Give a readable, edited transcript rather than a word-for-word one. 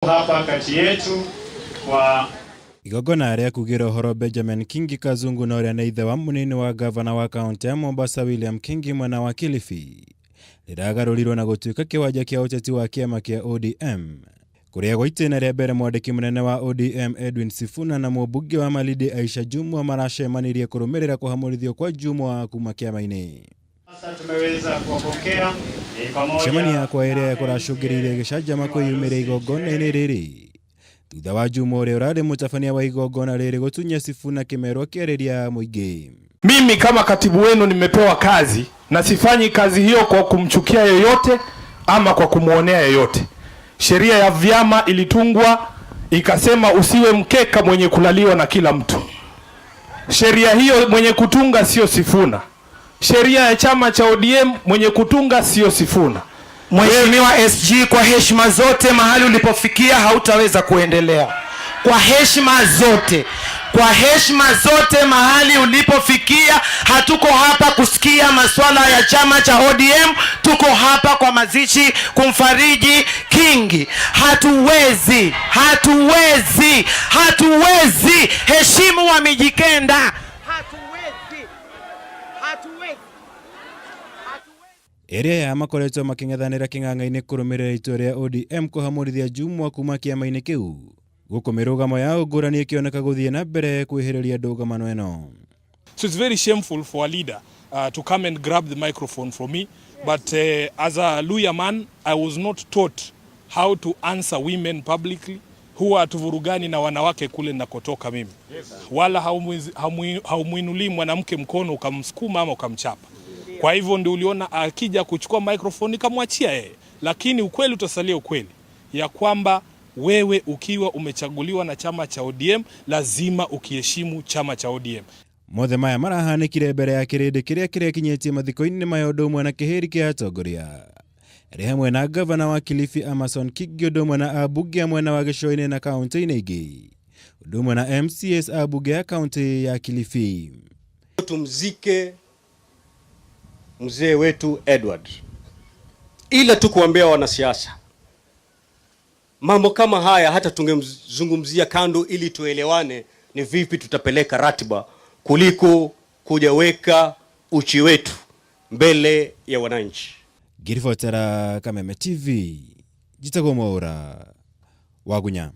hapa kati yetu kwa igongona ria kugira horo Benjamin Kingi Kazungu na uria ithe wa munini wa ngavana wa kaunti ya Mombasa William Kingi mwena wa Kilifi riragarũrirwo na gũtuĩka kiwanja kia ũteti wa kiama kia ODM kuria gwa itena ria mbere mwandiki munene wa ODM Edwin Sifuna na mubunge wa Malindi Aisha Jumwa maracemanirie kũrũmĩrĩra kuhamurithio kwa Jumwa kuuma kiama-ini. Sasa tumeweza kuwapokea Shemania kwa iria kuracũngĩrĩirie Gicanjama kwĩyumĩria igongona-ini rĩrĩ thutha wa Jumwa ũrĩa ũrarĩ mũtabania wa igongona rĩrĩ gutunya Sifuna kimero kĩarĩria muingi. Mimi kama katibu wenu nimepewa kazi na sifanyi kazi hiyo kwa kumchukia yoyote ama kwa kumuonea yoyote. Sheria ya vyama ilitungwa ikasema usiwe mkeka mwenye kulaliwa na kila mtu. Sheria hiyo mwenye kutunga sio Sifuna. Sheria ya chama cha ODM mwenye kutunga sio Sifuna. Mheshimiwa SG, kwa heshima zote mahali ulipofikia hautaweza kuendelea. Kwa heshima zote. Kwa heshima zote mahali ulipofikia, hatuko hapa kusikia masuala ya chama cha ODM, tuko hapa kwa mazishi kumfariji Kingi. Hatuwezi. Heshimu wa Mijikenda. Hatuwezi. Iria ya makoretwo making'ethanĩra kĩng'ang'a-inĩ kũrũmĩrĩra itua rĩa ODM kũhamurithia Jumwa kuuma kiama-inĩ kĩu. Gũkũ mĩrũgamo ya ngũrani ĩkĩoneka gũthiĩ na mbere kwĩhĩrĩria ndũgamano ĩno. So it's very shameful for a leader to come and grab the microphone from me, but as a Luya man, I was not taught how to answer women publicly who are tuvurugani na wanawake kule nakotoka mimi. Wala haumuinuli mwanamke mkono ukamsukuma ama ukamchapa. Kwa hivyo ndio uliona akija kuchukua microphone nikamwachia yeye. Lakini ukweli utasalia ukweli ya kwamba wewe ukiwa umechaguliwa na chama cha ODM lazima ukiheshimu chama cha ODM. Mothe maya marahanĩkire mbere ya kĩrĩndĩ kĩrĩa kĩrekinyĩtie mathiko-inĩ maya ũndũ ũmwe na kĩhĩri kĩa atongoria. Arĩ hamwe na ngavana wa Kilifi Amason Kingi ũndũ ũmwe na abunge mwena wa gĩcũa-inĩ na kaunti-inĩ ingĩ. Ũndũ ũmwe na MCS abunge ya kaunti ya Kilifi. Tumzike mzee wetu Edward. Ila tu kuambia wanasiasa mambo kama haya hata tungemzungumzia kando ili tuelewane ni vipi tutapeleka ratiba kuliko kujaweka uchi wetu mbele ya wananchi. Girifotera Kameme TV, Jitagomora, Wagunya.